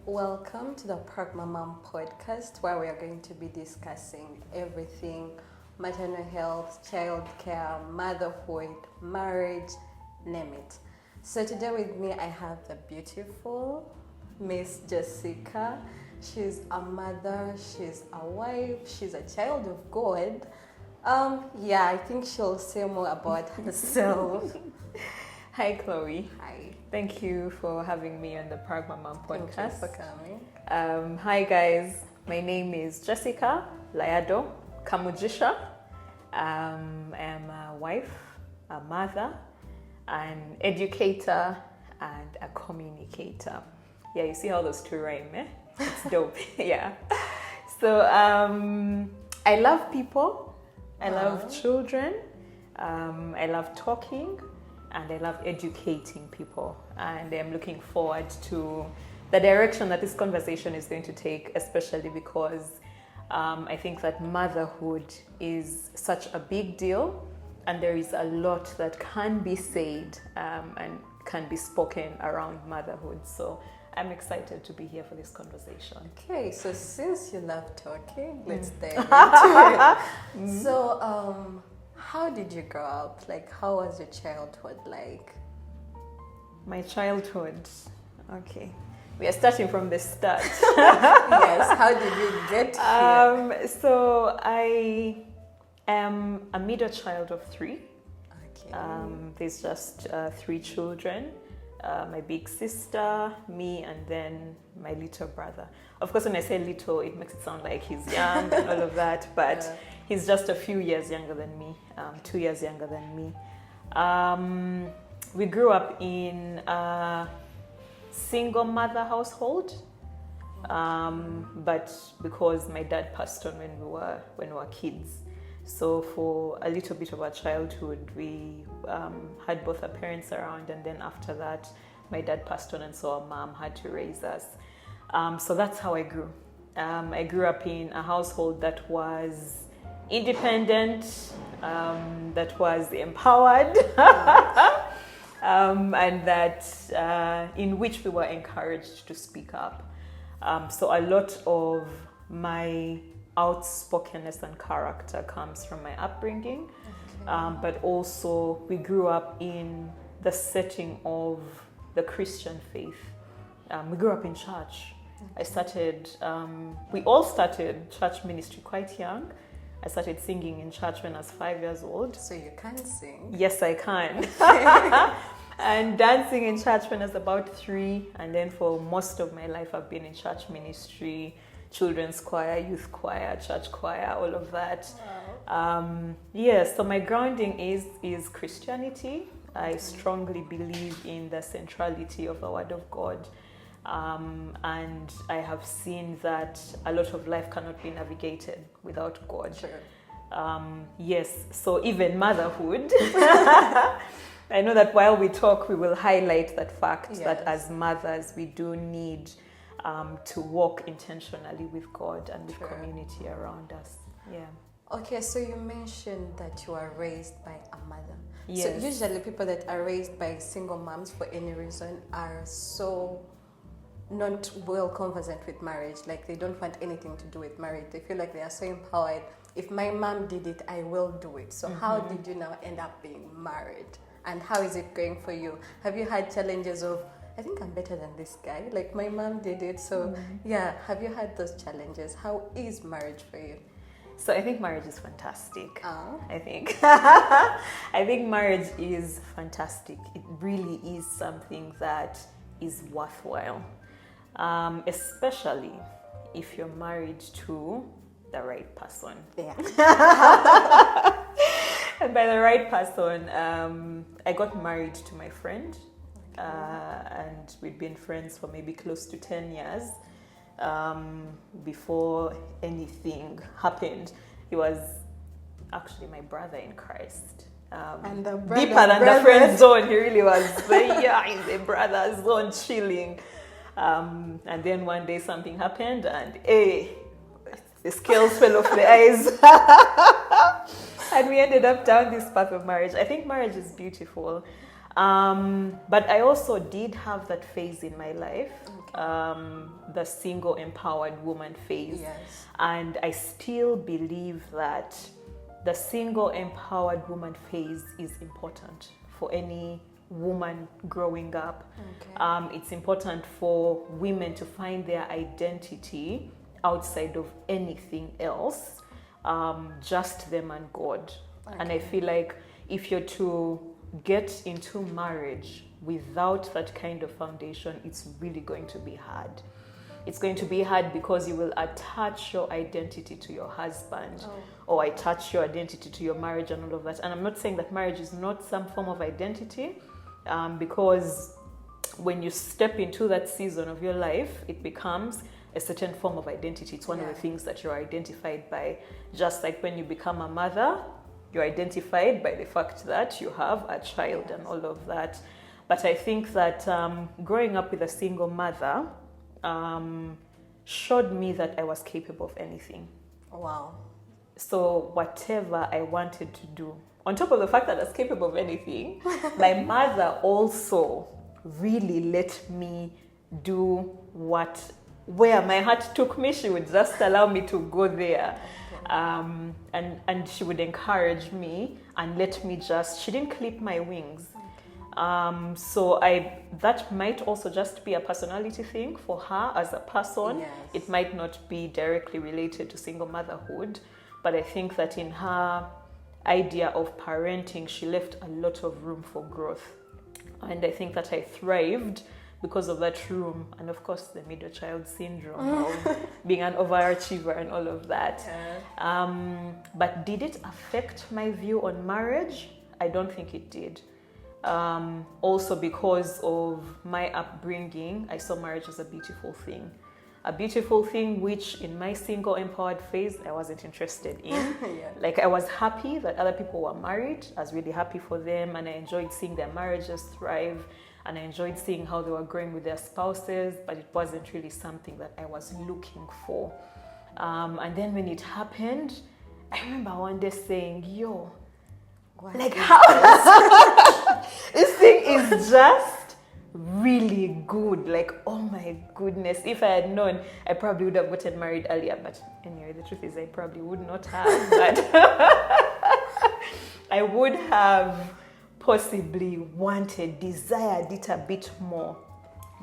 Welcome to the Pragma Mom podcast, where we are going to be discussing everything maternal health, childcare, motherhood, marriage, name it. So today with me, I have the beautiful Miss Jessica. She's a mother, she's a wife, she's a child of God. I think she'll say more about herself. Hi, Chloe. Hi. Thank you for having me on the Pragma Mom podcast. Thank you for coming. Hi, guys. My name is Jessica Layado Kamujisha. I am a wife, a mother, an educator, and a communicator. Yeah, you see how those two rhyme, eh? It's dope. Yeah. So I love people. I love children. I love talking. And I love educating people. And I'm looking forward to the direction that this conversation is going to take, especially because I think that motherhood is such a big deal. And there is a lot that can be said and can be spoken around motherhood. So I'm excited to be here for this conversation. Okay, so since you love talking, let's dive into it. So, how did you grow up? Like, how was your childhood like? My childhood. Okay. We are starting from the start. Yes, how did you get here? So I am a middle child of three. Okay. There's just three children. My big sister, me, and then my little brother. Of course, when I say little, it makes it sound like he's young and all of that, but he's just a few years younger than me, 2 years younger than me. We grew up in a single mother household, but because my dad passed on when we were kids, so for a little bit of our childhood, we had both our parents around, and then after that, my dad passed on, and so our mom had to raise us. So that's how I grew. I grew up in a household that was independent, that was empowered, and that in which we were encouraged to speak up. So a lot of my outspokenness and character comes from my upbringing, but also we grew up in the setting of the Christian faith. We grew up in church. We all started church ministry quite young. I started singing in church when I was 5 years old. So you can sing? Yes, I can. And dancing in church when I was about 3. And then for most of my life, I've been in church ministry, children's choir, youth choir, church choir, all of that. Wow. So my grounding is Christianity. I strongly believe in the centrality of the Word of God. And I have seen that a lot of life cannot be navigated without God. Sure. So even motherhood, I know that while we talk, we will highlight that fact that as mothers, we do need to walk intentionally with God and with community around us. Yeah. Okay, so you mentioned that you are raised by a mother. Yes. So usually people that are raised by single moms for any reason are so not well conversant with marriage. Like they don't want anything to do with marriage. They feel like they are so empowered. If my mom did it, I will do it. So how did you now end up being married? And how is it going for you? Have you had challenges of, I think I'm better than this guy. Like my mom did it. So have you had those challenges? How is marriage for you? So I think marriage is fantastic. I think marriage is fantastic. It really is something that is worthwhile, especially if you're married to the right person. Yeah. And by the right person, I got married to my friend, and we'd been friends for maybe close to 10 years. Before anything happened. He was actually my brother in Christ. And the deeper than the friend zone. He really was in the brother zone chilling. And then one day something happened and the scales fell off the eyes. And we ended up down this path of marriage. I think marriage is beautiful. But I also did have that phase in my life, the single empowered woman phase. Yes. And I still believe that the single empowered woman phase is important for any woman growing up. Okay. It's important for women to find their identity outside of anything else, just them and God. Okay. And I feel like if you're to get into marriage without that kind of foundation, it's really going to be hard. It's going to be hard because you will attach your identity to your husband, or attach your identity to your marriage and all of that. And I'm not saying that marriage is not some form of identity, because when you step into that season of your life, it becomes a certain form of identity. It's one of the things that you're identified by. Just like when you become a mother, you're identified by the fact that you have a child and all of that. But I think that growing up with a single mother showed me that I was capable of anything. Wow. So whatever I wanted to do, on top of the fact that I was capable of anything, my mother also really let me do where my heart took me. She would just allow me to go there. And she would encourage me and let me she didn't clip my wings. So that might also just be a personality thing for her as a person. Yes. It might not be directly related to single motherhood, but I think that in her idea of parenting, she left a lot of room for growth. And I think that I thrived because of that room, and of course the middle child syndrome of being an overachiever and all of that. But did it affect my view on marriage? I don't think it did. Also because of my upbringing, I saw marriage as a beautiful thing. A beautiful thing which in my single empowered phase, I wasn't interested in. Like I was happy that other people were married. I was really happy for them, and I enjoyed seeing their marriages thrive, and I enjoyed seeing how they were growing with their spouses, but it wasn't really something that I was looking for. And then when it happened, I remember one day saying, like how this thing is just really good. Like, oh my goodness, if I had known, I probably would have gotten married earlier. But anyway, the truth is I probably would not have, but I would have possibly desired it a bit more.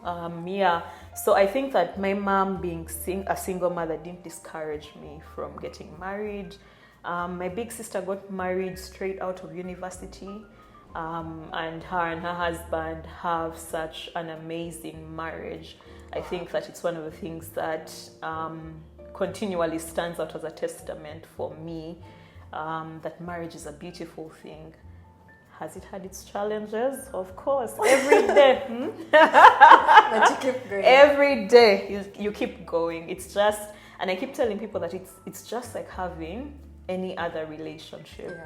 So I think that my mom being a single mother didn't discourage me from getting married. My big sister got married straight out of university, and her husband have such an amazing marriage. I think that it's one of the things that continually stands out as a testament for me, that marriage is a beautiful thing. Has it had its challenges? Of course, every day. But you keep going. Every day you keep going. It's just, and I keep telling people that it's just like having any other relationship.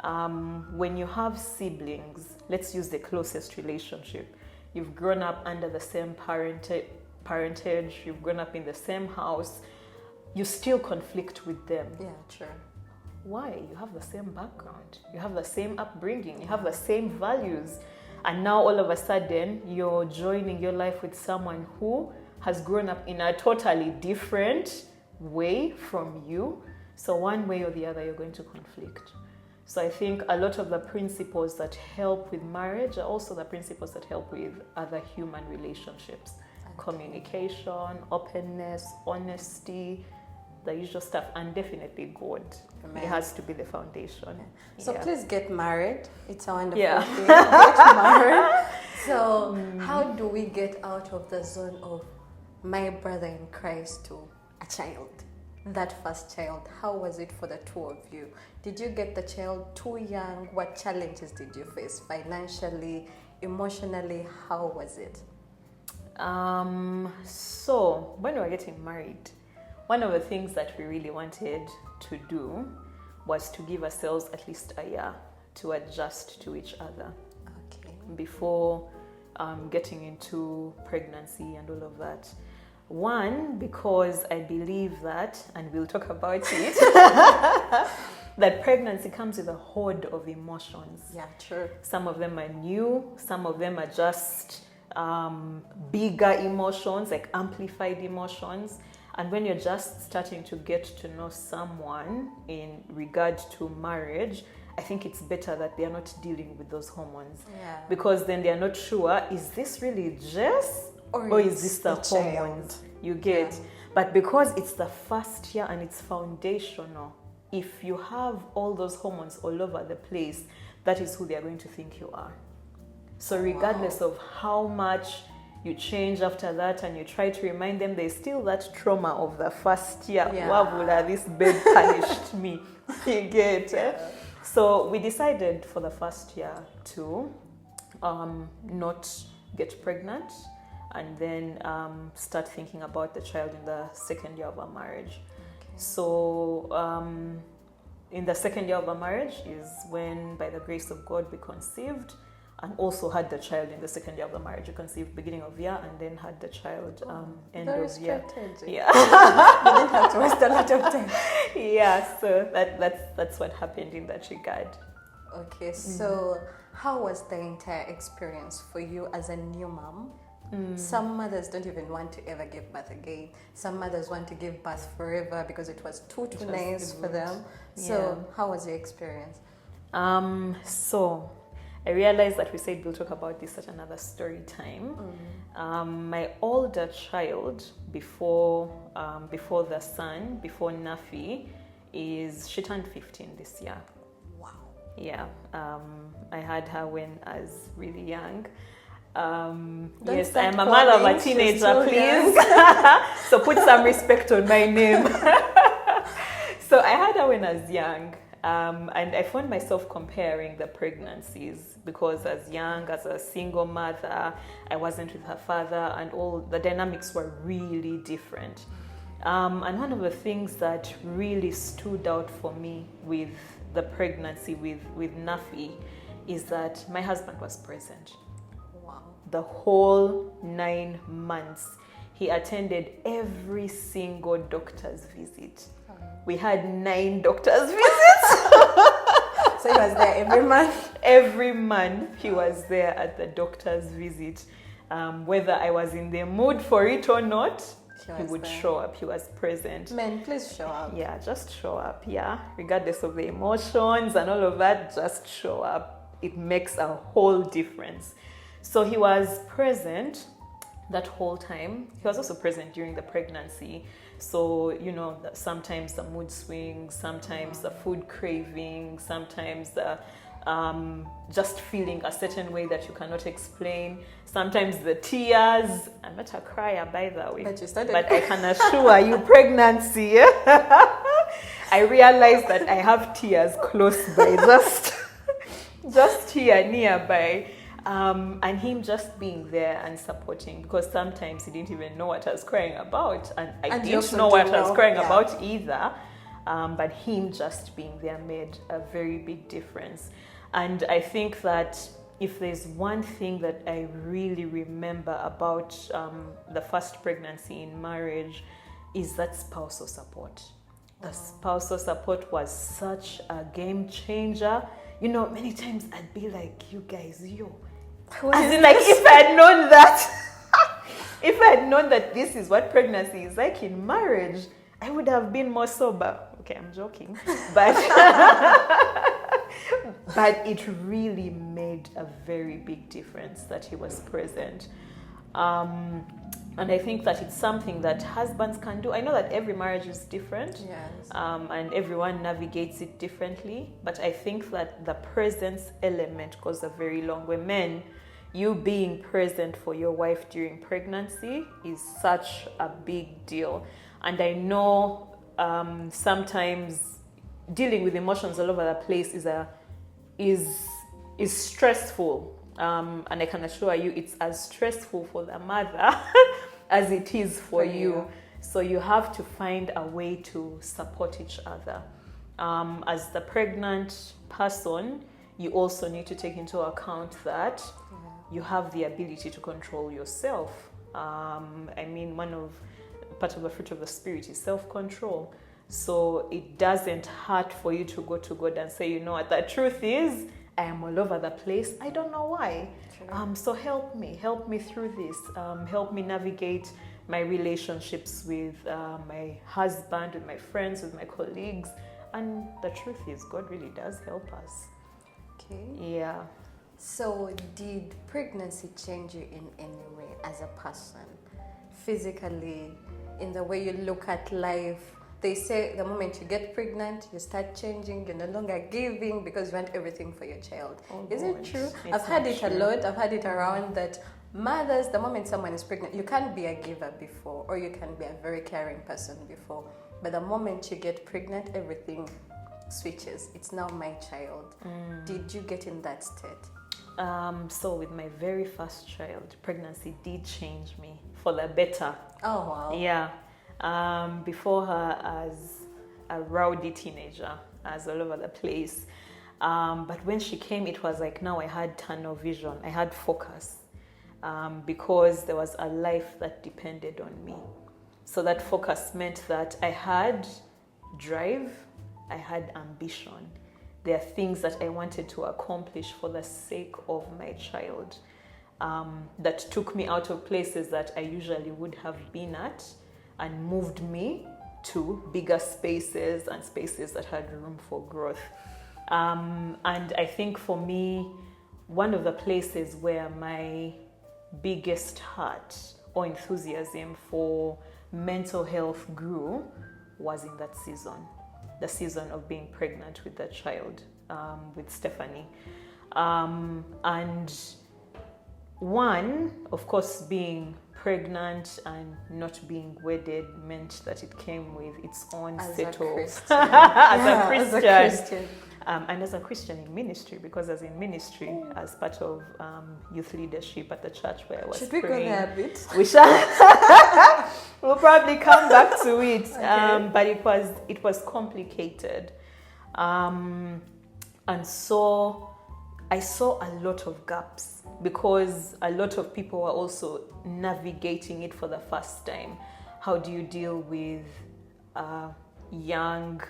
When you have siblings, let's use the closest relationship. You've grown up under the same parentage, you've grown up in the same house, you still conflict with them. Yeah, true. Why? You have the same background, you have the same upbringing, you have the same values, and now all of a sudden you're joining your life with someone who has grown up in a totally different way from you. So one way or the other, you're going to conflict. So I think a lot of the principles that help with marriage are also the principles that help with other human relationships. Communication, openness, honesty, the usual stuff, and definitely God. Amen. It has to be the foundation. So please get married. It's a wonderful thing. Get married. So how do we get out of the zone of my brother in Christ to a child? That first child, how was it for the two of you? Did you get the child too young? What challenges did you face financially, emotionally? How was it? So when we were getting married, one of the things that we really wanted to do was to give ourselves at least a year to adjust to each other. Okay. Before getting into pregnancy and all of that. One, because I believe that, and we'll talk about it, that pregnancy comes with a horde of emotions. Yeah, true. Some of them are new, some of them are just bigger emotions, like amplified emotions. And when you're just starting to get to know someone in regard to marriage, I think it's better that they are not dealing with those hormones. Yeah. Because then they are not sure, is this really Jess? Or is this the hormones? You get? Yeah. But because it's the first year and it's foundational, if you have all those hormones all over the place, that is who they are going to think you are. So regardless of how much you change after that and you try to remind them, there's still that trauma of the first year. Yeah. Why would this bed punished me? You get? Yeah. So we decided for the first year to not get pregnant, and then start thinking about the child in the second year of our marriage. Okay. So in the second year of our marriage is when, by the grace of God, we conceived, and also had the child in the second year of the marriage. We conceived beginning of year and then had the child end of year. Yeah. You didn't have to waste a lot of time. Yeah, so that's what happened in that regard. Okay, so how was the entire experience for you as a new mom? Some mothers don't even want to ever give birth again. Some mothers want to give birth forever because it was too nice for them. So how was your experience? So I realized that we said we'll talk about this at another story time. My older child, before the son, before Nafi, she turned 15 this year. Wow. Yeah. I had her when I was really young. Yes, I'm a mother of a teenager, please. So put some respect on my name. So I had her when I was young. And I found myself comparing the pregnancies because as young, as a single mother, I wasn't with her father, and all the dynamics were really different. And one of the things that really stood out for me with the pregnancy with Nafi is that my husband was present. Wow. The whole 9 months. He attended every single doctor's visit. We had 9 doctor's visits. So he was there every month? Every month he was there at the doctor's visit. Whether I was in the mood for it or not, he would show up. He was present. Men, please show up. Yeah, just show up. Yeah, regardless of the emotions and all of that, just show up. It makes a whole difference. So he was present that whole time. He was also present during the pregnancy. So, sometimes the mood swings, sometimes the food craving, sometimes the just feeling a certain way that you cannot explain, sometimes the tears. I'm not a crier, by the way, but I can assure you, pregnancy, I realized that I have tears close by, just here nearby. And him just being there and supporting, because sometimes he didn't even know what I was crying about, and I didn't know what I was crying about either. But him just being there made a very big difference. And I think that if there's one thing that I really remember about the first pregnancy in marriage, is that spousal support. The spousal support was such a game changer. Many times I'd be like, you guys, as in, like, if I had known that this is what pregnancy is like in marriage, I would have been more sober. Okay, I'm joking. But but it really made a very big difference that he was present. And I think that it's something that husbands can do. I know that every marriage is different, and everyone navigates it differently. But I think that the presence element goes a very long way. Men, you being present for your wife during pregnancy is such a big deal. And I know sometimes dealing with emotions all over the place is stressful. And I can assure you it's as stressful for the mother as it is for you. So you have to find a way to support each other. As the pregnant person, you also need to take into account that you have the ability to control yourself. Part of the fruit of the Spirit is self-control. So it doesn't hurt for you to go to God and say, you know what, the truth is, I am all over the place. I don't know why. So help me through this. Help me navigate my relationships with my husband, with my friends, with my colleagues. And the truth is, God really does help us. Okay. Yeah. So did pregnancy change you in any way as a person? Physically, in the way you look at life? They say the moment you get pregnant, you start changing. You're no longer giving because you want everything for your child. Is it true? I've had it a lot. I've had it around that mothers, the moment someone is pregnant, you can't be a giver before, or you can be a very caring person before. But the moment you get pregnant, everything switches. It's now my child. Did you get in that state? So with my very first child, pregnancy did change me for the better. Oh, wow. Yeah. Before her, as a rowdy teenager, as all over the place. But when she came, it was like now I had tunnel vision. I had focus because there was a life that depended on me. So that focus meant that I had drive, I had ambition. There are things that I wanted to accomplish for the sake of my child that took me out of places that I usually would have been at and moved me to bigger spaces and spaces that had room for growth. And I think for me, one of the places where my biggest heart or enthusiasm for mental health grew was in that season, the season of being pregnant with that child, with Stephanie. And one, of course, being pregnant and not being wedded meant that it came with its own set of as a Christian. And as a Christian in ministry, because as in ministry, as part of youth leadership at the church where I was Should we praying, go there a bit? we shall. We'll probably come back to it. Okay. But it was complicated, and so I saw a lot of gaps because a lot of people were also navigating it for the first time. How do you deal with a young,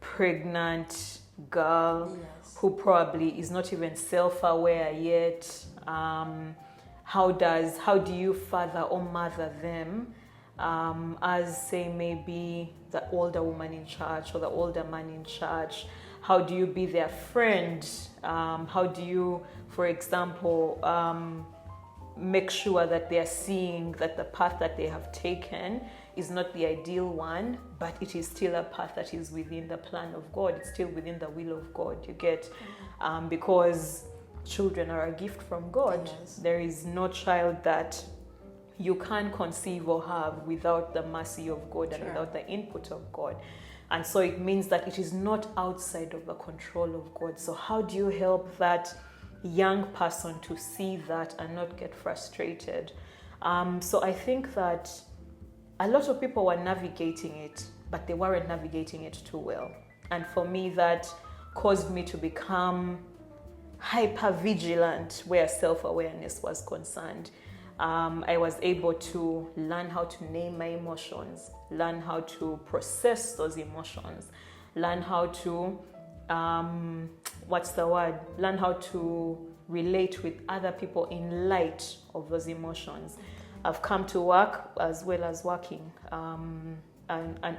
pregnant girl who probably is not even self-aware yet? How do you father or mother them as, say, maybe the older woman in church or the older man in church? How do you be their friend? How do you, for example, make sure that they are seeing that the path that they have taken is not the ideal one, but it is still a path that is within the plan of God. It's still within the will of God, you get? Because children are a gift from God. Yes. There is no child that you can conceive or have without the mercy of God and without the input of God. And so it means that it is not outside of the control of God. So how do you help that young person to see that and not get frustrated? So I think that a lot of people were navigating it, but they weren't navigating it too well. And for me, that caused me to become hyper vigilant where self-awareness was concerned. I was able to learn how to name my emotions, learn how to process those emotions, learn how to, learn how to relate with other people in light of those emotions. I've come to work as well as working an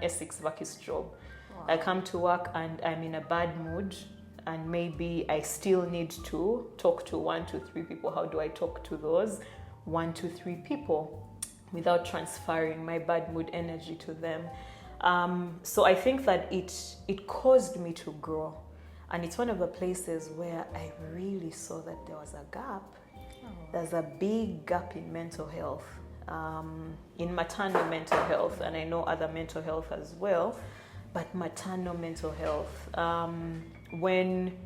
Essex Vakis job. Wow. I come to work and I'm in a bad mood, and maybe I still need to talk to 1 to 3 people. How do I talk to those 1 to 3 people without transferring my bad mood energy to them? So I think that it caused me to grow. And it's one of the places where I really saw that there was a gap. There's a big gap in mental health, in maternal mental health, and I know other mental health as well, but maternal mental health. When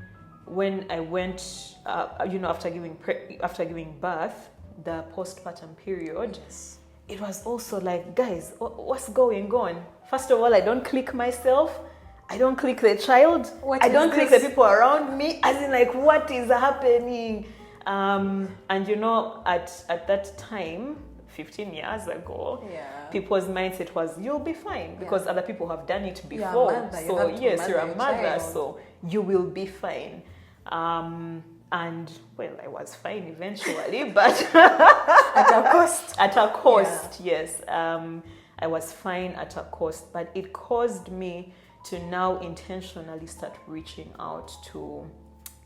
I went, after giving birth, the postpartum period, it was also like, guys, what's going on? First of all, I don't click myself. I don't click the child. I don't click the people around me. As in, like, what is happening? And at that time, 15 years ago, Yeah. people's mindset was, you'll be fine because other people have done it You're a before. mother, you So have to yes, mother you're a your mother, child. so you will be fine. And well, I was fine eventually, but At a cost. at a cost, yes. I was fine at a cost, but it caused me to now intentionally start reaching out to,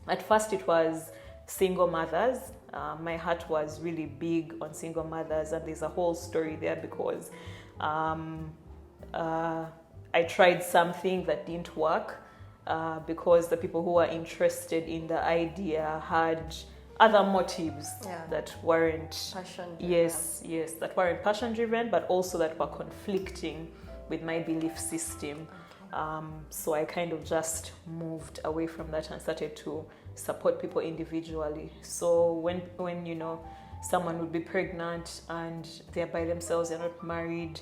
at first it was single mothers. My heart was really big on single mothers, and there's a whole story there because I tried something that didn't work because the people who were interested in the idea had other motives that weren't Passion yes, that weren't passion driven, but also that were conflicting with my belief system. So I kind of just moved away from that and started to support people individually. So when you know someone would be pregnant and they're by themselves, they're not married,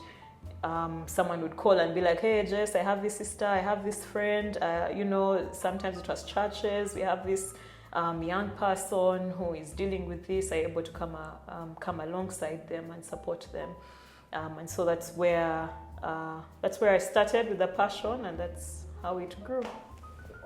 someone would call and be like, hey Jess, I have this sister, I have this friend, sometimes it was churches, we have this young person who is dealing with this, I'm able to come alongside them and support them. And so that's where I started with the passion, and that's how it grew.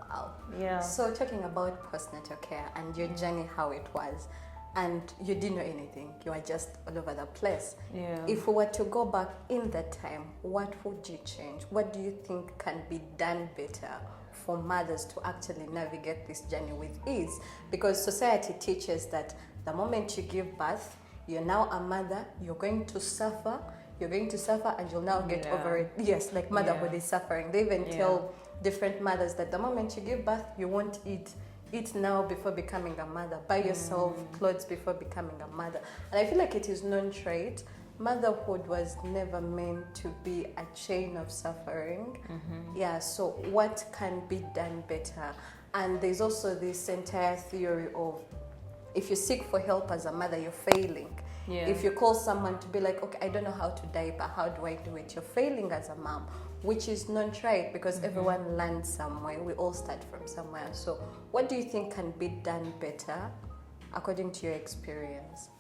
Wow. Yeah. So talking about postnatal care and your journey, how it was, and you didn't know anything, you were just all over the place. Yeah. If we were to go back in that time, what would you change? What do you think can be done better for mothers to actually navigate this journey with ease? Because society teaches that the moment you give birth, you're now a mother, you're going to suffer, and you'll now get over it. Yes, like motherhood is suffering. They even tell different mothers that the moment you give birth, you won't eat. Eat now before becoming a mother. Buy yourself clothes before becoming a mother. And I feel like it is non-trait. Motherhood was never meant to be a chain of suffering. Yeah, so what can be done better? And there's also this entire theory of if you seek for help as a mother, you're failing. Yeah. If you call someone to be like, okay, I don't know how to diaper, how do I do it? You're failing as a mom, which is non-trait because everyone lands somewhere. We all start from somewhere. So what do you think can be done better according to your experience?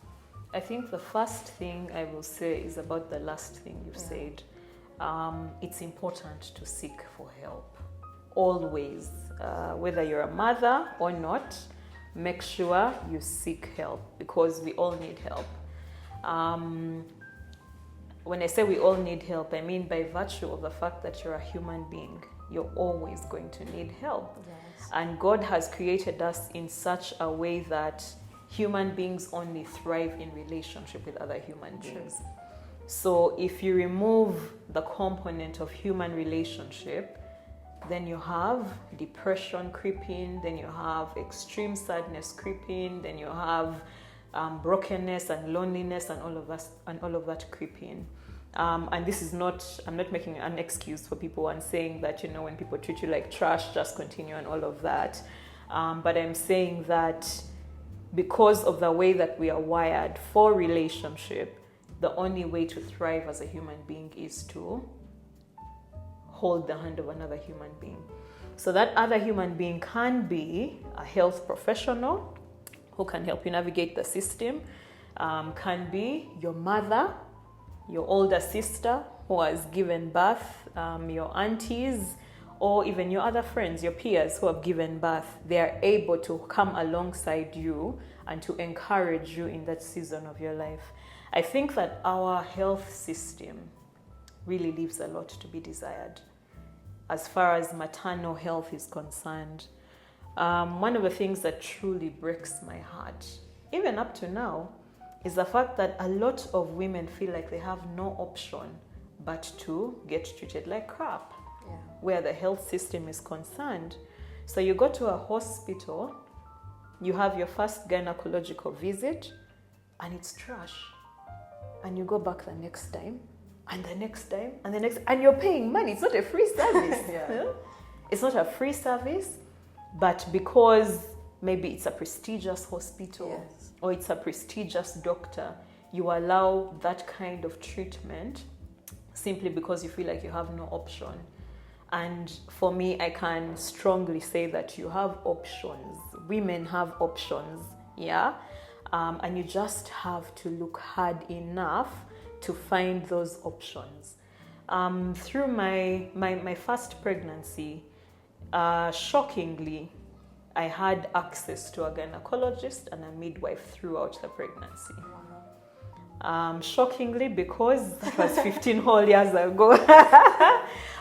I think the first thing I will say is about the last thing you said. It's important to seek for help. Always. Whether you're a mother or not, make sure you seek help because we all need help. When I say we all need help, I mean by virtue of the fact that you're a human being, you're always going to need help. Yes. And God has created us in such a way that human beings only thrive in relationship with other human beings. So if you remove the component of human relationship, then you have depression creeping, then you have extreme sadness creeping, then you have brokenness and loneliness and all of that creeping. And this is not, I'm not making an excuse for people and saying that, when people treat you like trash, just continue and all of that. But I'm saying that because of the way that we are wired for relationship, the only way to thrive as a human being is to hold the hand of another human being. So that other human being can be a health professional who can help you navigate the system, can be your mother, your older sister who has given birth, your aunties, or even your other friends, your peers who have given birth. They are able to come alongside you and to encourage you in that season of your life. I think that our health system really leaves a lot to be desired as far as maternal health is concerned. One of the things that truly breaks my heart, even up to now, is the fact that a lot of women feel like they have no option but to get treated like crap where the health system is concerned. So you go to a hospital, you have your first gynecological visit, and it's trash. And you go back the next time, and the next time, and the next, and you're paying money. It's not a free service. It's not a free service, but because maybe it's a prestigious hospital or it's a prestigious doctor, you allow that kind of treatment simply because you feel like you have no option. And for me, I can strongly say that you have options. Women have options, and you just have to look hard enough to find those options. Through my first pregnancy, shockingly, I had access to a gynecologist and a midwife throughout the pregnancy. Shockingly, because that was 15 whole years ago.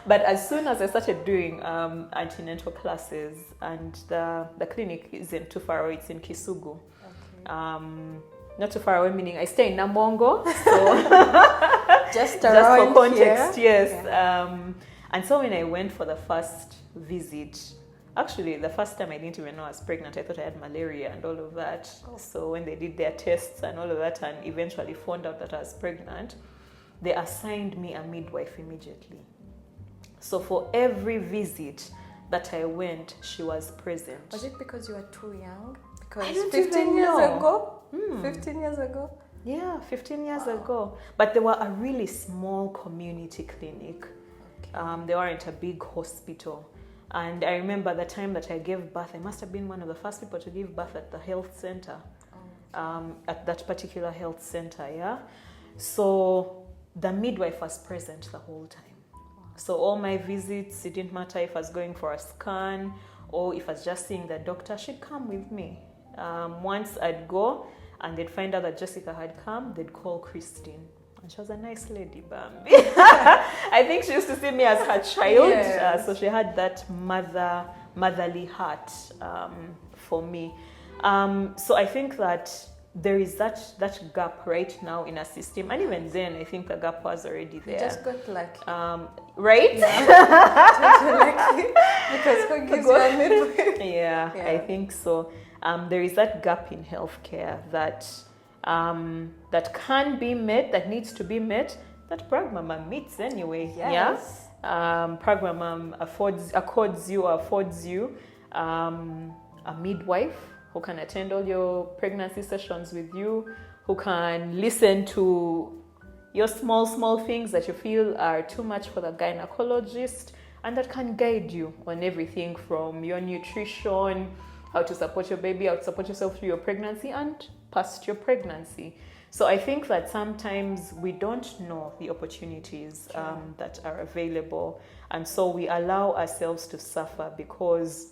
But as soon as I started doing antenatal classes, and the clinic isn't too far away, it's in Kisugu. Okay. Not too far away, meaning I stay in Namongo, so just for context, here. Yes. Yeah. And so when I went for the first visit, actually the first time I didn't even know I was pregnant. I thought I had malaria and all of that. Oh. So when they did their tests and all of that and eventually found out that I was pregnant, they assigned me a midwife immediately. So for every visit that I went, she was present. Was it because you were too young? Because 15 years ago? 15 years ago? Yeah, 15 years ago. But they were a really small community clinic. Okay. They weren't a big hospital. And I remember the time that I gave birth, I must have been one of the first people to give birth at the health center, at that particular health center, yeah? So the midwife was present the whole time. Wow. So all my visits, it didn't matter if I was going for a scan or if I was just seeing the doctor, she'd come with me. Once I'd go and they'd find out that Jessica had come, they'd call Christine. And she was a nice lady, Bambi. I think she used to see me as her child. Yes. So she had that motherly heart for me. So I think that there is that gap right now in our system. And even then, I think the gap was already there. You just got lucky. Right? Yeah. Lucky. Because who gives you a midwife? Yeah, I think so. There is that gap in healthcare that can be met, that needs to be met, that Pragmama meets anyway. Yes. Yeah. Pragmama affords you a midwife who can attend all your pregnancy sessions with you, who can listen to your small things that you feel are too much for the gynecologist, and that can guide you on everything from your nutrition, how to support your baby, how to support yourself through your pregnancy and past your pregnancy. So I think that sometimes we don't know the opportunities that are available. And so we allow ourselves to suffer because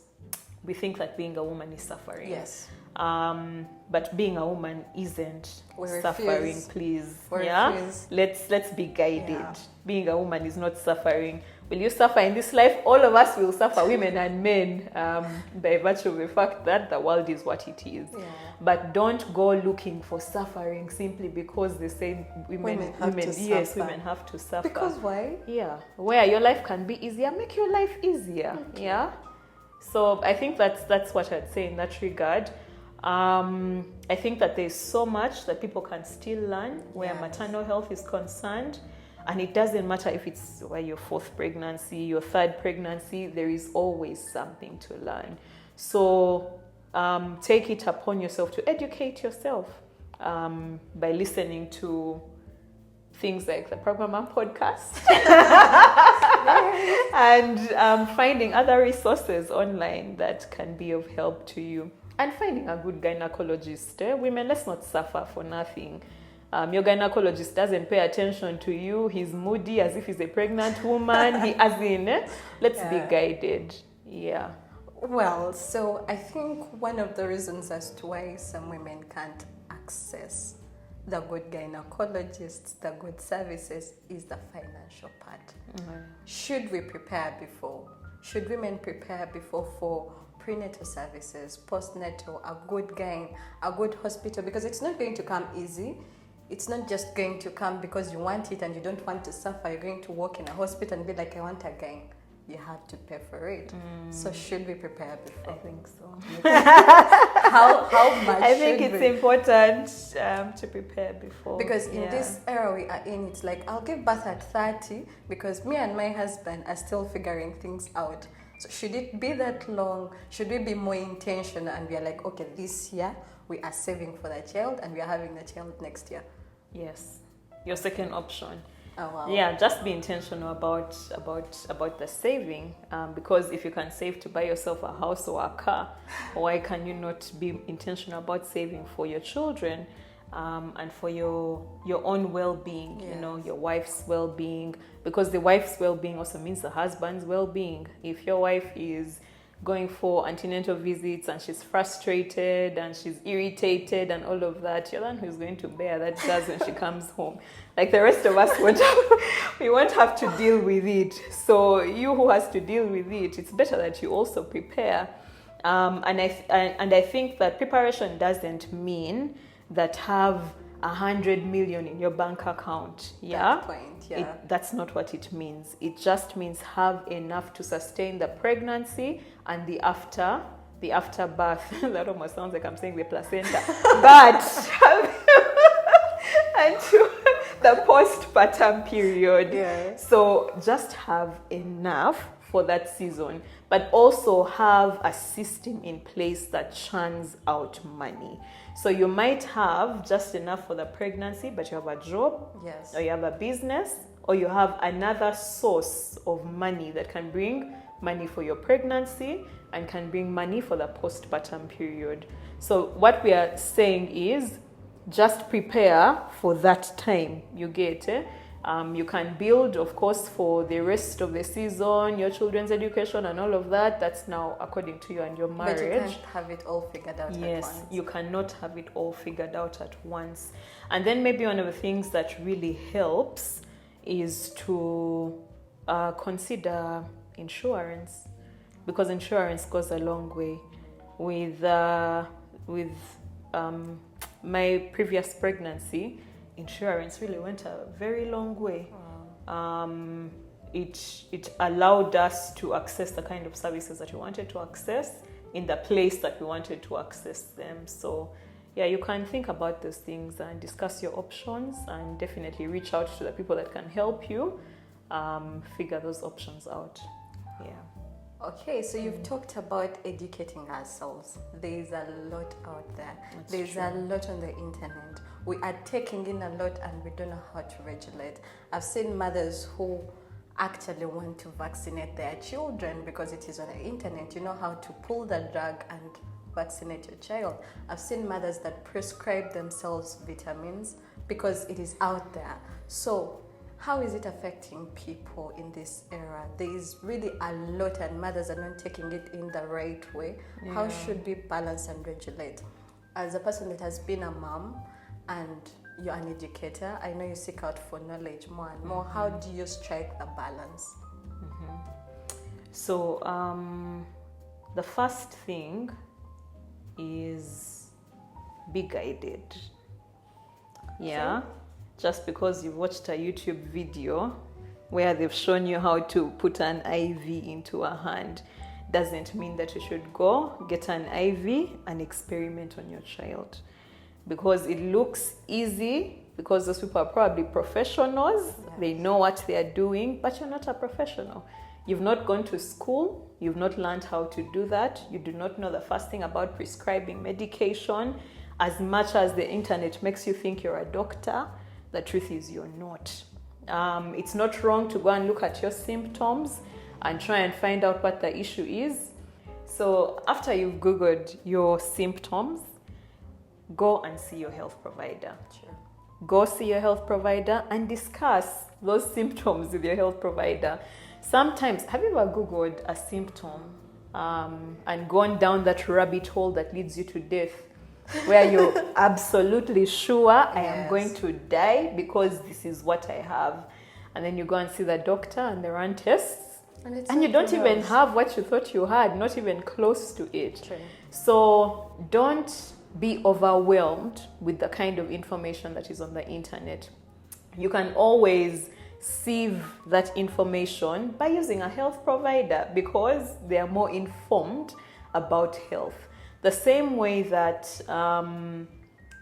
we think that being a woman is suffering. Yes. But being a woman isn't suffering, please. Refuse. Let's be guided. Yeah. Being a woman is not suffering. Will you suffer in this life? All of us will suffer, women and men, by virtue of the fact that the world is what it is. Yeah. But don't go looking for suffering simply because they say women have to suffer. Because why? Yeah. Where your life can be easier, make your life easier. Okay. Yeah. So I think that's what I'd say in that regard. I think that there's so much that people can still learn where maternal health is concerned. And it doesn't matter if it's your fourth pregnancy, your third pregnancy, there is always something to learn. So take it upon yourself to educate yourself by listening to things like the Pragmama podcast and finding other resources online that can be of help to you. And finding a good gynecologist. Women, let's not suffer for nothing. Your gynecologist doesn't pay attention to you. He's moody as if he's a pregnant woman. Let's be guided. Yeah. Well, so I think one of the reasons as to why some women can't access the good gynecologists, the good services, is the financial part. Mm-hmm. Should we prepare before? Should women prepare before for prenatal services, postnatal, a good gyne, a good hospital? Because it's not going to come easy. It's not just going to come because you want it and you don't want to suffer. You're going to walk in a hospital and be like, I want a gyne. You have to pay for it. So should we prepare before? I think so. How much? I think it's important to prepare before. Because in this era we are in, it's like, I'll give birth at 30 because me and my husband are still figuring things out. So should it be that long? Should we be more intentional and we are like, okay, this year we are saving for the child and we are having the child next year? Yes. Your second option. Oh wow. Yeah, just be intentional about the saving, because if you can save to buy yourself a house or a car, why can you not be intentional about saving for your children, and for your own well-being? Yes. You know, your wife's well-being, because the wife's well-being also means the husband's well-being. If your wife is going for antenatal visits and she's frustrated and she's irritated and all of that, you're the one who's going to bear that scars when she comes home. Like the rest of us we won't have to deal with it. So you who has to deal with it, it's better that you also prepare. And I think that preparation doesn't mean that have 100 million in your bank account. Yeah. That point, yeah. That's not what it means. It just means have enough to sustain the pregnancy and the afterbirth. That almost sounds like I'm saying the placenta. But and the postpartum period. Yeah. So just have enough for that season, but also have a system in place that churns out money. So you might have just enough for the pregnancy, but you have a job, Yes. or you have a business, or you have another source of money that can bring money for your pregnancy and can bring money for the postpartum period. So what we are saying is just prepare for that time. You get it? You can build, of course, for the rest of the season, your children's education and all of that. That's now according to you and your marriage. But you can't have it all figured out at once. Yes, you cannot have it all figured out at once. And then maybe one of the things that really helps is to consider insurance, because insurance goes a long way. With my previous pregnancy, insurance really went a very long way. Wow. It allowed us to access the kind of services that we wanted to access in the place that we wanted to access them. So yeah, you can think about those things and discuss your options, and definitely reach out to the people that can help you figure those options out. Yeah. Okay, so you've talked about educating ourselves. There's a lot out there. There's a lot on the internet. We are taking in a lot and we don't know how to regulate. I've seen mothers who actually want to vaccinate their children because it is on the internet. You know how to pull the drug and vaccinate your child. I've seen mothers that prescribe themselves vitamins because it is out there. So how is it affecting people in this era? There is really a lot and mothers are not taking it in the right way. Yeah. How should we balance and regulate? As a person that has been a mom and you're an educator, I know you seek out for knowledge more and more. Mm-hmm. How do you strike the balance? Mm-hmm. So the first thing is be guided. Yeah. So, just because you've watched a YouTube video where they've shown you how to put an IV into a hand doesn't mean that you should go get an IV and experiment on your child. Because it looks easy, because those people are probably professionals, yes. They know what they are doing, but you're not a professional. You've not gone to school, you've not learned how to do that, you do not know the first thing about prescribing medication. As much as the internet makes you think you're a doctor, the truth is you're not. It's not wrong to go and look at your symptoms and try and find out what the issue is. So after you've Googled your symptoms, go and see your health provider. Sure. Go see your health provider and discuss those symptoms with your health provider. Sometimes, have you ever Googled a symptom and gone down that rabbit hole that leads you to death? Where you're absolutely sure, I am going to die because this is what I have. And then you go and see the doctor and they run tests. And you don't even have what you thought you had, not even close to it. True. So don't be overwhelmed with the kind of information that is on the internet. You can always sieve that information by using a health provider because they are more informed about health. The same way that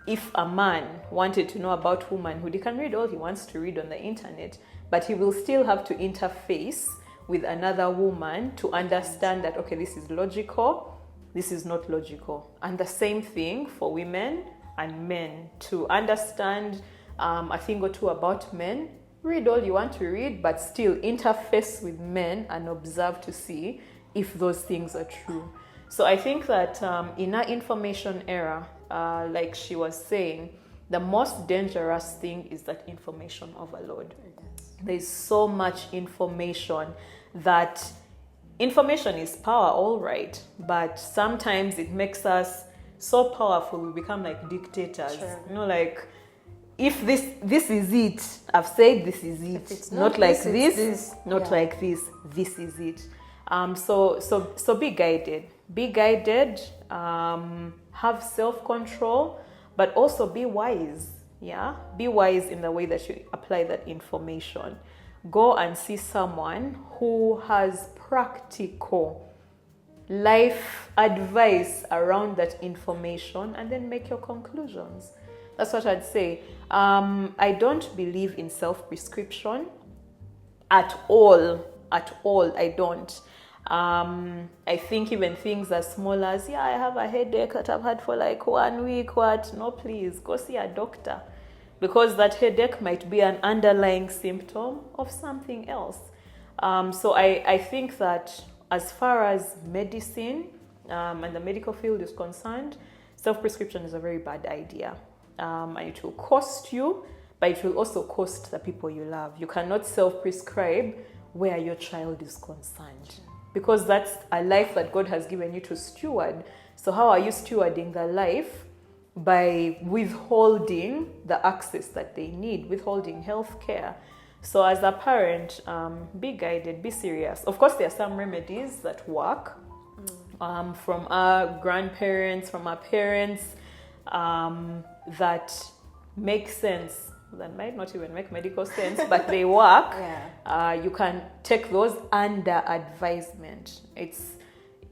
if a man wanted to know about womanhood, he can read all he wants to read on the internet, but he will still have to interface with another woman to understand that, okay, this is logical, this is not logical. And the same thing for women and men, to understand a thing or two about men read all you want to read, but still interface with men and observe to see if those things are true. So I think that in our information era, like she was saying, the most dangerous thing is that information overload. Yes. There's so much information that information is power, all right, but sometimes it makes us so powerful we become like dictators. Sure. You know, like if this is it, I've said this is it. If it's not like this, this, not yeah. like this is it. So be guided. Be guided. Have self-control, but also be wise. Yeah, be wise in the way that you apply that information. Go and see someone who has practical life advice around that information, and then make your conclusions. That's what I'd say. I don't believe in self-prescription at all. I don't. I think even things as small as, I have a headache that I've had for like 1 week, no, please go see a doctor, because that headache might be an underlying symptom of something else. So I think that as far as medicine and the medical field is concerned, self-prescription is a very bad idea. And it will cost you, but it will also cost the people you love. You cannot self-prescribe where your child is concerned, because that's a life that God has given you to steward. So how are you stewarding the life? By withholding the access that they need, withholding health care. So as a parent, be guided, be serious. Of course, there are some remedies that work from our grandparents, from our parents, that make sense. That might not even make medical sense, but they work. Yeah. You can take those under advisement. It's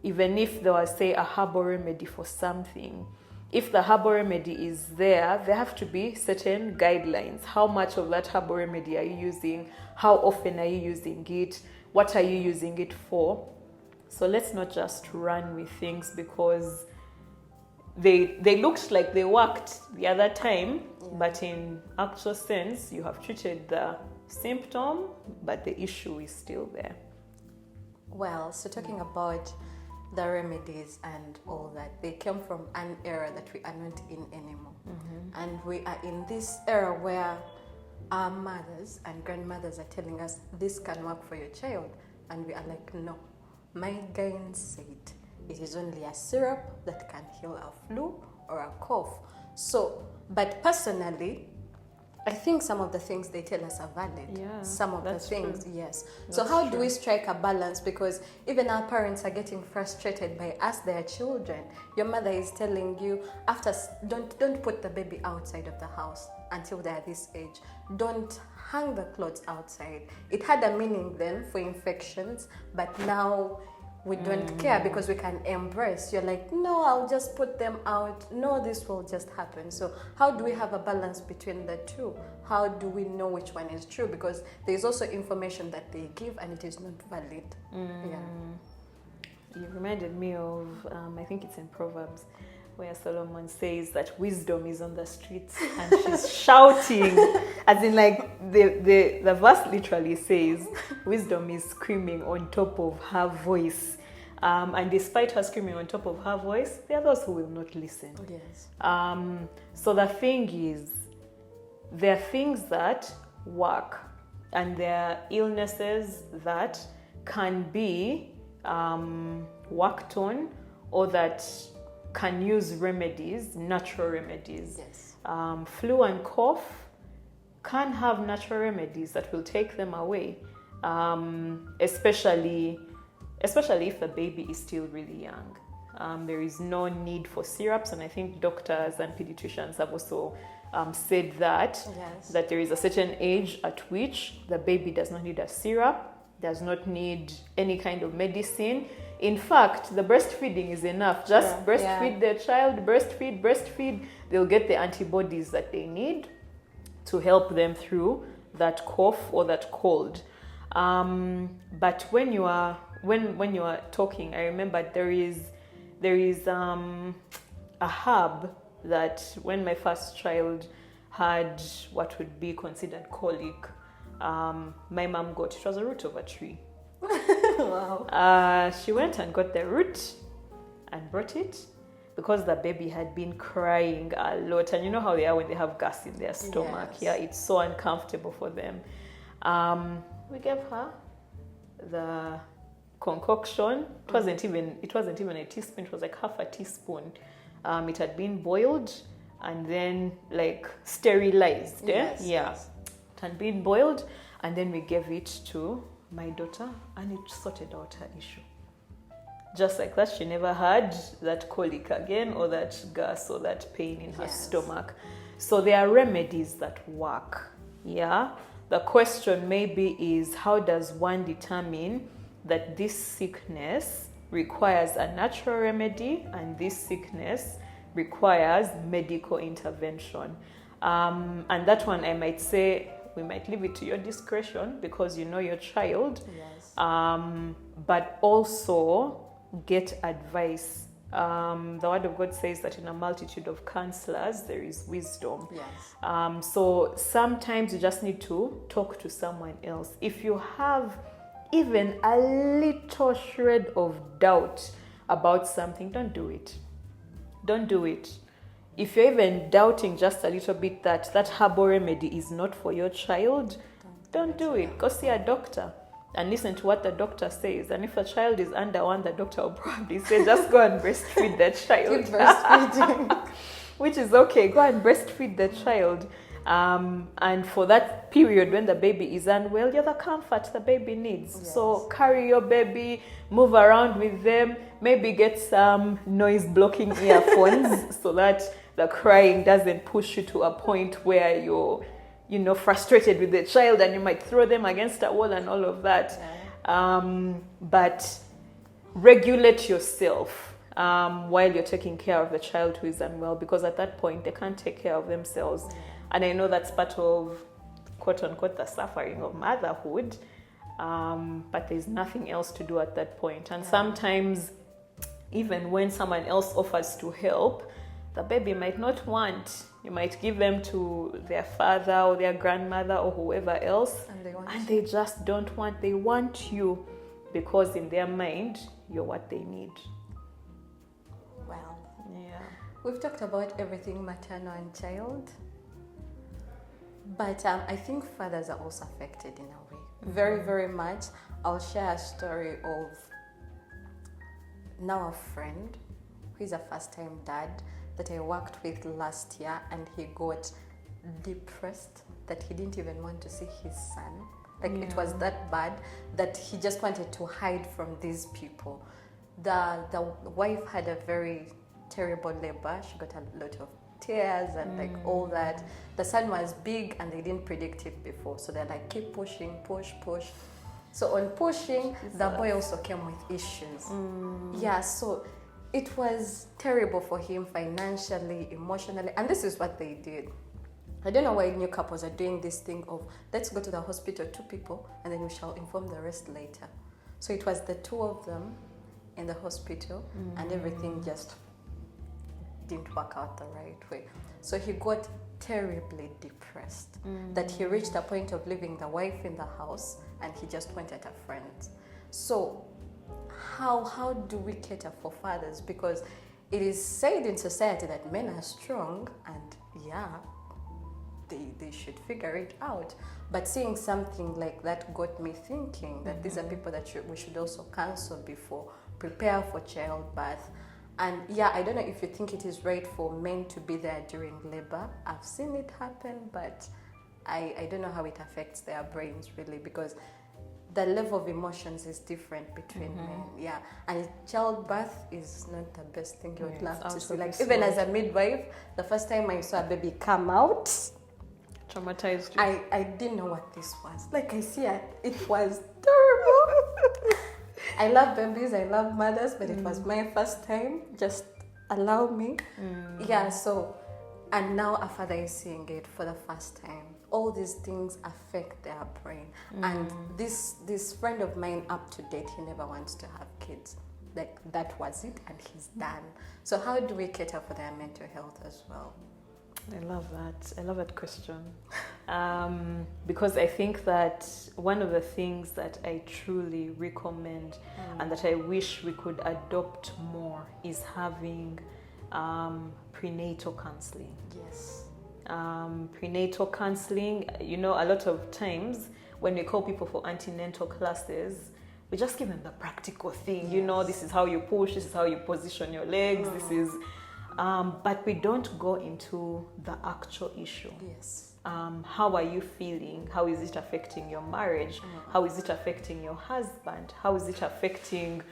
even if there was, say, a herbal remedy for something. If the herbal remedy is there have to be certain guidelines. How much of that herbal remedy are you using? How often are you using it? What are you using it for? So let's not just run with things because they looked like they worked the other time, but in actual sense, you have treated the symptom, but the issue is still there. Well, so talking about the remedies and all that, they came from an era that we are not in anymore. Mm-hmm. And we are in this era where our mothers and grandmothers are telling us this can work for your child. And we are like, no. My gynae said it is only a syrup that can heal a flu or a cough. So, but personally, I think some of the things they tell us are valid. Yeah, some of the things, true. yes. That's so how true. do we strike a balance? Because even our parents are getting frustrated by us, their children. Your mother is telling you, don't put the baby outside of the house until they're this age. Don't hang the clothes outside. It had a meaning then for infections, but now we don't care because we can embrace. You're like, no, I'll just put them out. No, this will just happen. So how do we have a balance between the two? How do we know which one is true? Because there's also information that they give and it is not valid. Yeah. You reminded me of, I think it's in Proverbs, where Solomon says that wisdom is on the streets and she's shouting, as in like the verse literally says wisdom is screaming on top of her voice, and despite her screaming on top of her voice, there are those who will not listen. Yes. So the thing is, there are things that work and there are illnesses that can be worked on, or that can use remedies, natural remedies. Yes. Flu and cough can have natural remedies that will take them away, especially if the baby is still really young. There is no need for syrups, and I think doctors and pediatricians have also said that, Yes. that there is a certain age at which the baby does not need a syrup, does not need any kind of medicine. In fact, the breastfeeding is enough. Just breastfeed their child, breastfeed. They'll get the antibodies that they need to help them through that cough or that cold. But when you are talking, I remember there is a herb that when my first child had what would be considered colic, my mom got, it was a root of a tree. Wow. She went and got the root and brought it because the baby had been crying a lot. And you know how they are when they have gas in their stomach. Yes. Yeah, it's so uncomfortable for them. We gave her the concoction. It wasn't even a teaspoon. It was like half a teaspoon. It had been boiled and then like sterilized. Yes, Yeah. yes. It had been boiled, and then we gave it to my daughter, and it sorted out her issue. Just like that, she never had that colic again, or that gas, or that pain in her stomach. So there are remedies that work. Yeah. The question maybe is, how does one determine that this sickness requires a natural remedy and this sickness requires medical intervention? And that one, I might say, we might leave it to your discretion because you know your child. Yes. But also get advice. The word of God says that in a multitude of counselors there is wisdom. Yes. So sometimes you just need to talk to someone else. If you have even a little shred of doubt about something, don't do it. Don't do it. If you're even doubting just a little bit that herbal remedy is not for your child, don't do it. Go see a doctor and listen to what the doctor says. And if a child is under one, the doctor will probably say, just go and breastfeed the child. Keep breastfeeding. Which is okay. Go and breastfeed the child. And for that period when the baby is unwell, you're the comfort the baby needs. Yes. So carry your baby, move around with them, maybe get some noise blocking earphones so that the crying doesn't push you to a point where you're, frustrated with the child and you might throw them against a wall and all of that. Yeah. But regulate yourself while you're taking care of the child who is unwell, because at that point they can't take care of themselves. Yeah. And I know that's part of, quote unquote, the suffering of motherhood, but there's nothing else to do at that point. And sometimes, even when someone else offers to help, the baby might not want. You might give them to their father or their grandmother or whoever else, and they just don't want. They want you because in their mind, you're what they need. Well, yeah. We've talked about everything maternal and child. But I think fathers are also affected in a way. Very, very much. I'll share a story of now a friend who is a first-time dad that I worked with last year, and he got depressed that he didn't even want to see his son. It was that bad that he just wanted to hide from these people. The wife had a very terrible labor. She got a lot of tears and all that. The son was big and they didn't predict it before, so they're keep pushing, push. So on pushing, the boy also came with issues. Yeah, so it was terrible for him financially, emotionally, and this is what they did. I don't know why new couples are doing this thing of, let's go to the hospital, 2 people, and then we shall inform the rest later. So it was the 2 of them in the hospital, and everything just didn't work out the right way. So he got terribly depressed that he reached a point of leaving the wife in the house and he just went at a friend's. So how do we cater for fathers? Because it is said in society that men are strong and they should figure it out. But seeing something like that got me thinking that these are people that we should also counsel before, prepare for childbirth. And I don't know if you think it is right for men to be there during labor. I've seen it happen, but I don't know how it affects their brains really, because the level of emotions is different between men. Yeah, and childbirth is not the best thing you would love to see. Even as a midwife, the first time I saw a baby come out, traumatized you. I didn't know what this was. I see it was terrible. I love babies, I love mothers, but it was my first time. Just allow me. So, and now a father is seeing it for the first time. All these things affect their brain. And this friend of mine, up to date, he never wants to have kids. That was it, and he's done. So how do we cater for their mental health as well? I love that. I love that question. Because I think that one of the things that I truly recommend and that I wish we could adopt more is having prenatal counseling. Yes. Prenatal counseling, a lot of times when we call people for antenatal classes, we just give them the practical thing. Yes. This is how you push, this is how you position your legs, this is... but we don't go into the actual issue. Yes. How are you feeling? How is it affecting your marriage? How is it affecting your husband? How is it affecting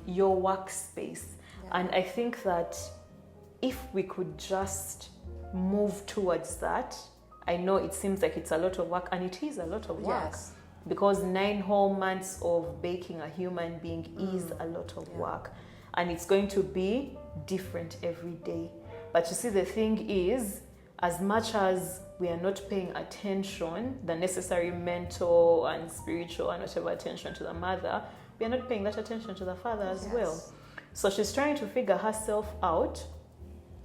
your workspace? Yeah. And I think that if we could just move towards that, I know it seems like it's a lot of work, and it is a lot of work. Yes. Because 9 whole months of baking a human being is a lot of work. And it's going to be different every day. But you see, the thing is, as much as we are not paying attention, the necessary mental and spiritual and whatever attention to the mother, we are not paying that attention to the father as well. So she's trying to figure herself out,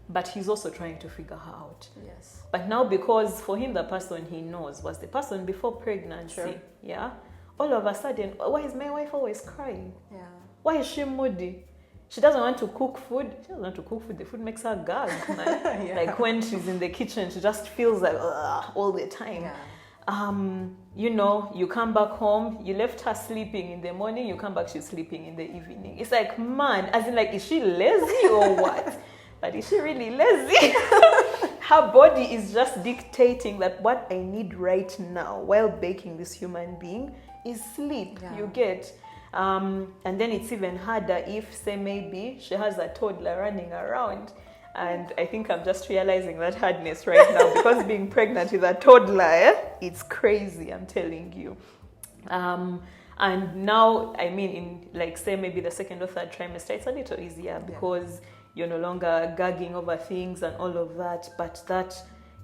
but he's also trying to figure her out. Yes. But now, because for him, the person he knows was the person before pregnancy. Sure. Yeah. All of a sudden, why is my wife always crying? Yeah. Why is she moody? She doesn't want to cook food. She doesn't want to cook food. The food makes her gag, man. Yeah. Like when she's in the kitchen, she just feels like all the time. Yeah. You come back home, you left her sleeping in the morning, you come back, she's sleeping in the evening. It's like, man, as in like, is she lazy or what? But is she really lazy? Her body is just dictating that what I need right now while baking this human being is sleep. Yeah. You get. And then it's even harder if, say, maybe she has a toddler running around. And I think I'm just realizing that hardness right now, because being pregnant with a toddler, it's crazy, I'm telling you. And now, I mean, in like, say, maybe the second or third trimester, it's a little easier because you're no longer gagging over things and all of that. But that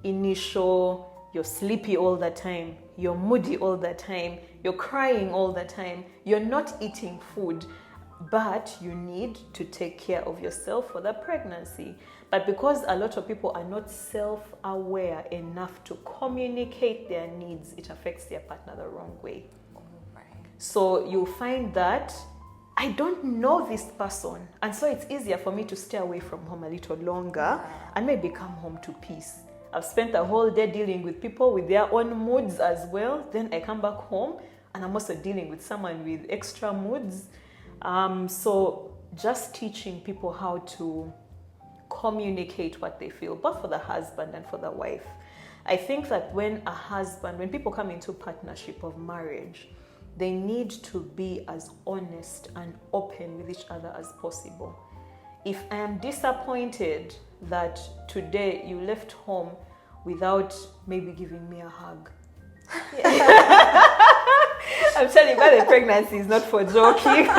initial, you're sleepy all the time, you're moody all the time, you're crying all the time, you're not eating food, but you need to take care of yourself for the pregnancy. But because a lot of people are not self-aware enough to communicate their needs, it affects their partner the wrong way. Right. So you find that I don't know this person, and so it's easier for me to stay away from home a little longer and maybe come home to peace. I've spent a whole day dealing with people with their own moods as well. Then I come back home and I'm also dealing with someone with extra moods. So just teaching people how to communicate what they feel, both for the husband and for the wife. I think that when people come into partnership of marriage, they need to be as honest and open with each other as possible. If I am disappointed that today you left home without maybe giving me a hug. I'm telling you, the pregnancy is not for joking.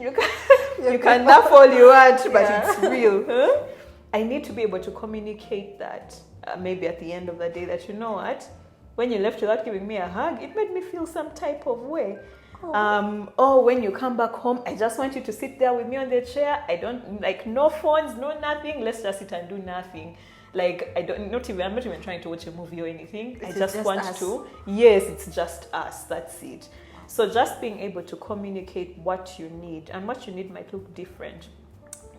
You can laugh all you want, but it's real. Huh? I need to be able to communicate that maybe at the end of the day that, you know what, when you left without giving me a hug, it made me feel some type of way. Or when you come back home, I just want you to sit there with me on the chair. I don't like no phones, no nothing. Let's just sit and do nothing. Like I'm not even trying to watch a movie or anything. I just want us to. Yes, it's just us. That's it. So just being able to communicate what you need, and what you need might look different.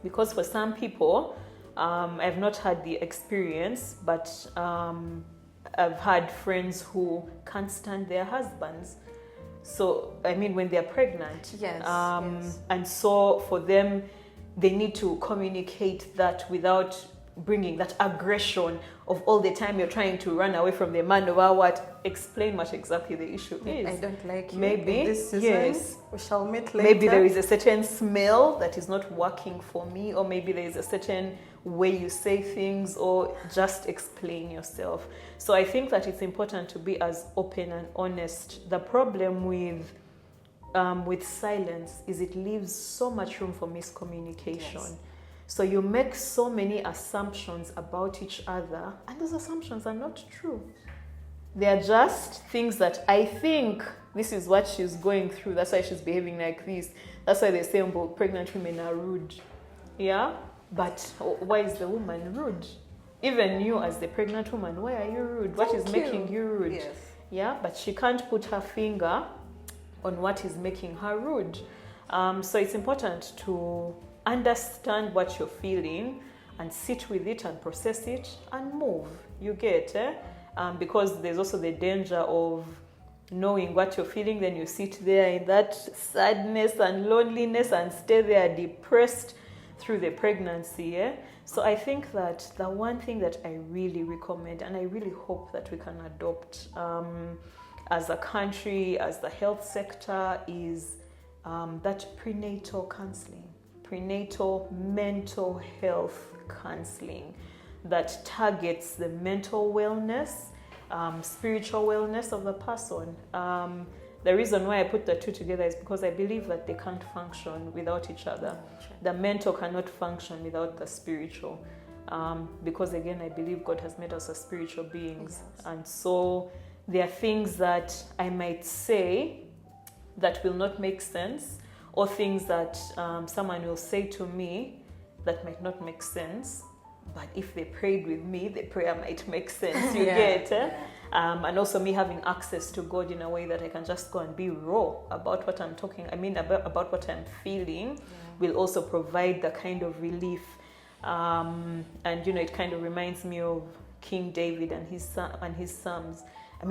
Because for some people, I've not had the experience, but I've had friends who can't stand their husbands. So, I mean, when they're pregnant. Yes, yes. And so for them, they need to communicate that without bringing that aggression of all the time you're trying to run away from the man over what. Explain what exactly the issue is. I don't like you. Maybe, in this season, yes. We shall meet later. Maybe there is a certain smell that is not working for me, or maybe there is a certain way you say things, or just explain yourself. So I think that it's important to be as open and honest. The problem with silence is it leaves so much room for miscommunication. Yes. So you make so many assumptions about each other, and those assumptions are not true. They are just things that I think this is what she's going through. That's why she's behaving like this. That's why they say pregnant women are rude. Yeah? But why is the woman rude? Even you as the pregnant woman, why are you rude? What is making you rude? Yes. Yeah, but she can't put her finger on what is making her rude. So it's important to understand what you're feeling and sit with it and process it and move. You get, because there's also the danger of knowing what you're feeling, then you sit there in that sadness and loneliness and stay there depressed through the pregnancy. So I think that the one thing that I really recommend, and I really hope that we can adopt as a country, as the health sector, is that prenatal counseling, prenatal mental health counseling that targets the mental wellness, spiritual wellness of the person. The reason why I put the two together is because I believe that they can't function without each other. The mental cannot function without the spiritual. Because again, I believe God has made us as spiritual beings. Yes. And so there are things that I might say that will not make sense, or things that someone will say to me that might not make sense. But if they prayed with me, the prayer might make sense. You get it? And also me having access to God in a way that I can just go and be raw about what I'm talking. About what I'm feeling, will also provide the kind of relief. And it kind of reminds me of King David and his Psalms.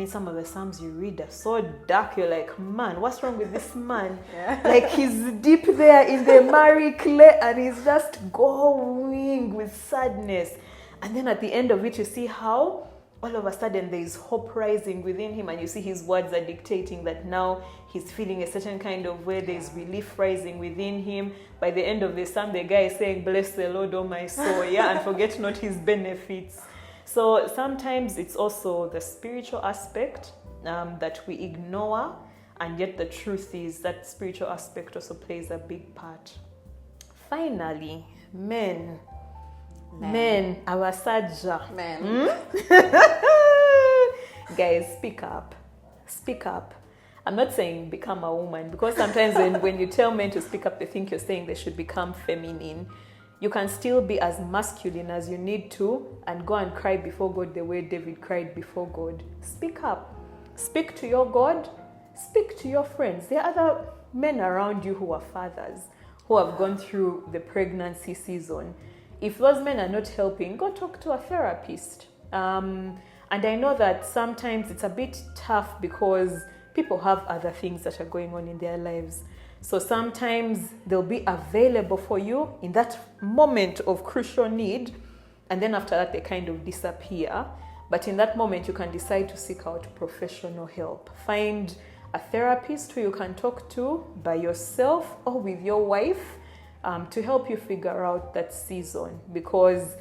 Some of the Psalms you read are so dark. You're like, man, what's wrong with this man? Like, he's deep there in the miry clay and he's just going with sadness. And then at the end of it, you see how all of a sudden there is hope rising within him, and you see his words are dictating that now he's feeling a certain kind of way. There's relief rising within him. By the end of the psalm, the guy is saying, bless the Lord, oh my soul, and forget not his benefits. So sometimes it's also the spiritual aspect that we ignore, and yet the truth is that spiritual aspect also plays a big part. Finally, men, our Saja. Guys, speak up. I'm not saying become a woman, because sometimes when you tell men to speak up, they think you're saying they should become feminine. You can still be as masculine as you need to and go and cry before God the way David cried before God. Speak up. Speak to your God. Speak to your friends. There are other men around you who are fathers, who have gone through the pregnancy season. If those men are not helping, go talk to a therapist. And I know that sometimes it's a bit tough because people have other things that are going on in their lives. So sometimes they'll be available for you in that moment of crucial need, and then after that they kind of disappear. But in that moment, you can decide to seek out professional help. Find a therapist who you can talk to by yourself or with your wife to help you figure out that season, because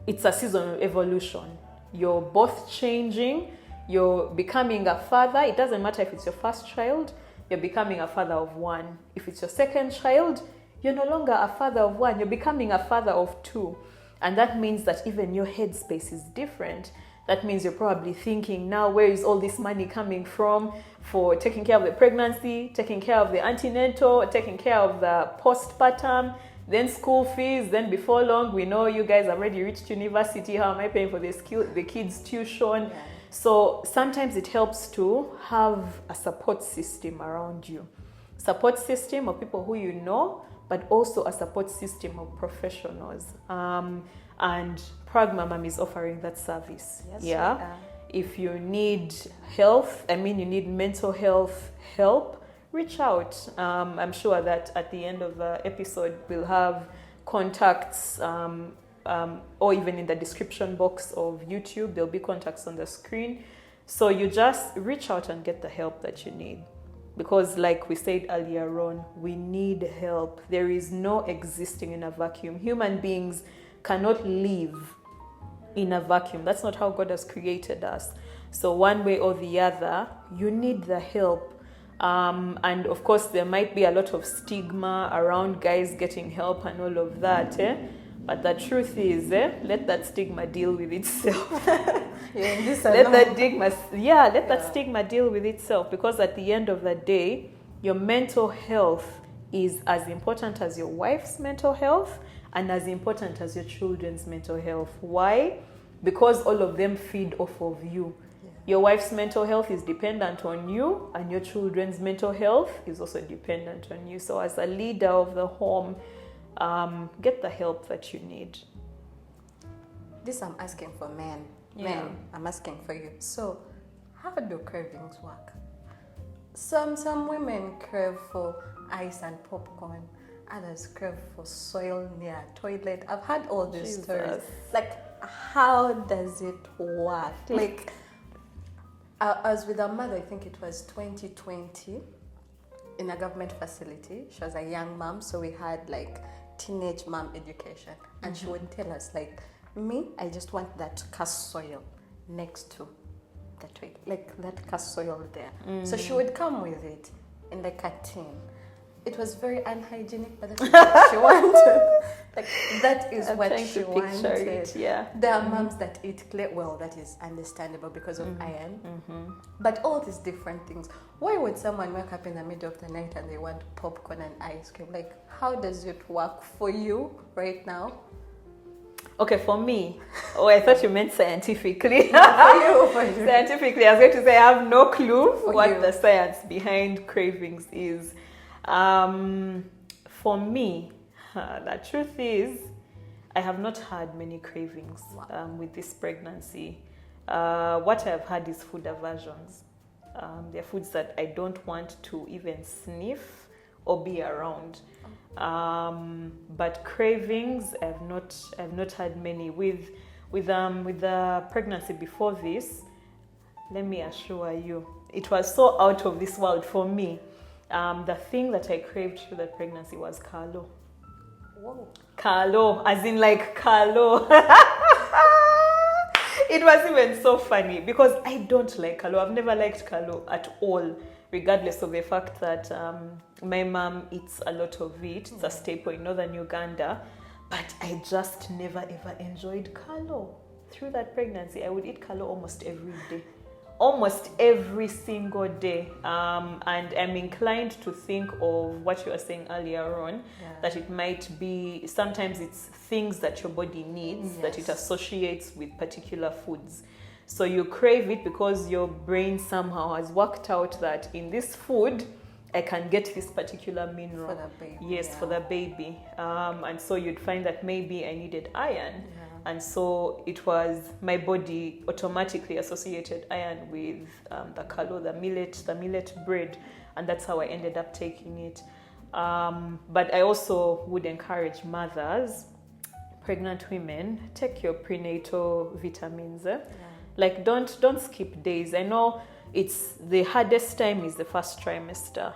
it's a season of evolution. You're both changing. You're becoming a father. It doesn't matter if it's your first child. You're becoming a father of one. If it's your second child, you're no longer a father of one. You're becoming a father of two. And that means that even your headspace is different. That means you're probably thinking, now where is all this money coming from for taking care of the pregnancy, taking care of the antenatal, taking care of the postpartum, then school fees, then before long, we know you guys have already reached university. How am I paying for the kids' tuition? So sometimes it helps to have a support system around you. Support system of people who you know, but also a support system of professionals. And Pragma Mom is offering that service. Yes, if you need health, you need mental health help, reach out. I'm sure that at the end of the episode, we'll have contacts, or even in the description box of YouTube, there'll be contacts on the screen. So you just reach out and get the help that you need. Because like we said earlier on, we need help. There is no existing in a vacuum. Human beings cannot live in a vacuum. That's not how God has created us. So one way or the other, you need the help. And of course, there might be a lot of stigma around guys getting help and all of that. But the truth is, let that stigma deal with itself. Let that stigma deal with itself, because at the end of the day, your mental health is as important as your wife's mental health and as important as your children's mental health. Why? Because all of them feed off of you. Yeah. Your wife's mental health is dependent on you, and your children's mental health is also dependent on you. So as a leader of the home, get the help that you need. This I'm asking for men. Yeah. Men, I'm asking for you. So how do cravings work? Some women crave for ice and popcorn. Others crave for soil near a toilet. I've had all these stories. Like, how does it work? Like, I was with a mother, I think it was 2020, in a government facility. She was a young mom, so we had like teenage mom education. And she would tell us, like, me, I just want that cast soil next to the toilet, like that cast soil there. So she would come with it in like a tin. It was very unhygienic, but that's what she wanted. Like, that is what she wanted. It, yeah. There are moms that eat clay. Well, that is understandable because of iron. But all these different things. Why would someone wake up in the middle of the night and they want popcorn and ice cream? Like, how does it work for you right now? Okay, for me, I thought you meant scientifically. For you. Scientifically, I was going to say I have no clue what the science behind cravings is. For me, the truth is, I have not had many cravings with this pregnancy. What I've had is food aversions. They're foods that I don't want to even sniff or be around. But cravings, I've not had many. With the pregnancy before this, let me assure you, it was so out of this world for me. The thing that I craved through that pregnancy was Carlo. Whoa. Carlo, as in like Carlo. It was even so funny because I don't like Carlo. I've never liked Carlo at all, regardless of the fact that my mom eats a lot of it. It's a staple in northern Uganda. But I just never ever enjoyed Carlo. Through that pregnancy, I would eat Carlo almost every day. Almost every single day. And I'm inclined to think of what you were saying earlier on, that it might be, sometimes it's things that your body needs, that it associates with particular foods. So you crave it because your brain somehow has worked out that in this food, I can get this particular mineral. For the baby. Yes, for the baby. And so you'd find that maybe I needed iron. And so it was, my body automatically associated iron with the Carlo, the millet bread, and that's how I ended up taking it. But I also would encourage mothers, pregnant women, take your prenatal vitamins. Like don't skip days. I know it's the hardest time is the first trimester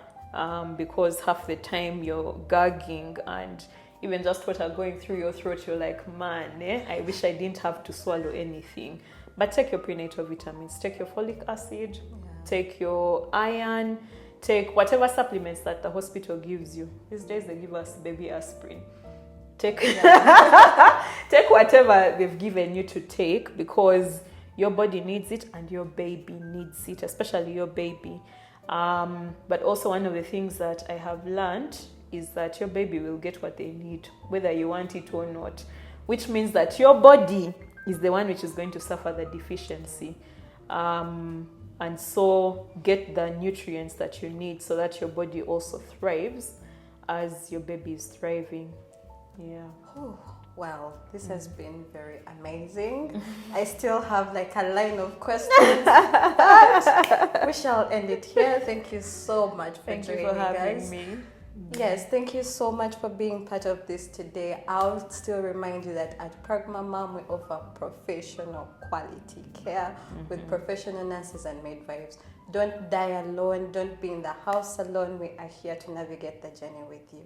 because half the time you're gagging and even just what are going through your throat, you're like, man, I wish I didn't have to swallow anything. But take your prenatal vitamins, take your folic acid, take your iron, take whatever supplements that the hospital gives you. These days they give us baby aspirin. Take take whatever they've given you to take because your body needs it and your baby needs it, especially your baby. But also one of the things that I have learned is that your baby will get what they need, whether you want it or not, which means that your body is the one which is going to suffer the deficiency. And so get the nutrients that you need so that your body also thrives as your baby is thriving. Yeah. Oh, wow, this has been very amazing. I still have like a line of questions, but we shall end it here. Thank you so much for joining, having me. Yes, thank you so much for being part of this today. I'll still remind you that at Pragma Mom, we offer professional quality care with professional nurses and midwives. Don't die alone. Don't be in the house alone. We are here to navigate the journey with you.